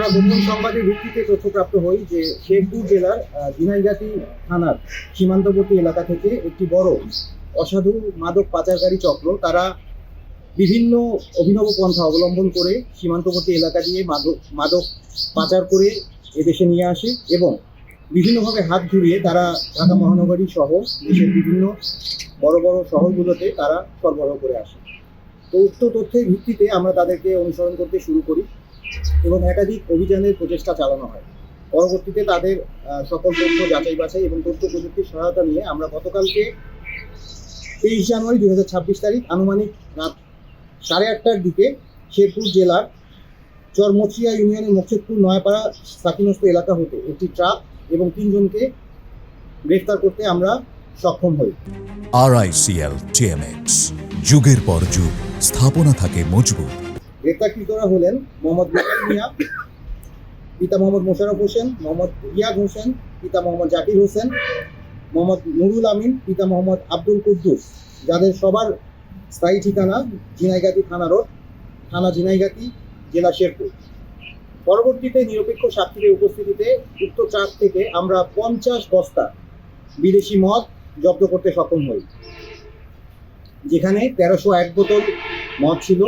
আমরা গোপন সংবাদের ভিত্তিতে তথ্যপ্রাপ্ত হই যে শেরপুর জেলার ঝিনাইগাতি থানার সীমান্তবর্তী এলাকা থেকে একটি বড় অসাধু মাদক পাচারকারী চক্র তারা বিভিন্ন অভিনব পন্থা অবলম্বন করে সীমান্তবর্তী এলাকা দিয়ে মাদক পাচার করে এদেশে নিয়ে আসে এবং বিভিন্নভাবে হাত ঘুরিয়ে তারা ঢাকা মহানগরী সহ দেশের বিভিন্ন বড় বড় শহরগুলোতে তারা সরবরাহ করে আসে। তো উক্ত তথ্যের ভিত্তিতে আমরা তাদেরকে অনুসরণ করতে শুরু করি এবং একাধিক অভিযানের প্রচেষ্টা চালানো হয়। পরবর্তীতে তাদের সকল তথ্য যাচাই বাছাই এবং তথ্য প্রযুক্তির সহায়তা নিয়ে আমরা গতকালকে 23 জানুয়ারি 2026 তারিখ আনুমানিক রাত 8:30টার দিকে শেরপুর জেলার চরমচিয়া ইউনিয়নের মকসুদপুর নয়াপাড়া সাকিনস্থ এলাকা হতে একটি ট্রাক এবং 3 জনকে গ্রেফতার করতে আমরা সক্ষম হই। RICL TMX, যুগের পর যুগ স্থাপনা থাকে মজবুত। গ্রেফতারকৃতরা হলেন মোহাম্মদ বিলাল মিয়া, পিতা মোহাম্মদ মোশাররফ হোসেন, মোহাম্মদ রিয়াদ হোসেন, পিতা মোহাম্মদ জাকির হোসেন, মোহাম্মদ নুরুল আমিন, পিতা মোহাম্মদ আব্দুল কুদ্দুস, যাদের সবার স্থায়ী ঠিকানা ঝিনাইগাতি থানা রোড, থানা ঝিনাইগাতি, জেলা শেরপুর। পরবর্তীতে নিরপেক্ষ সাক্ষীদের উপস্থিতিতে উক্ত ট্রাক থেকে আমরা 50 বস্তা বিদেশি মদ জব্দ করতে সক্ষম হই, যেখানে 1301 বোতল মদ ছিল,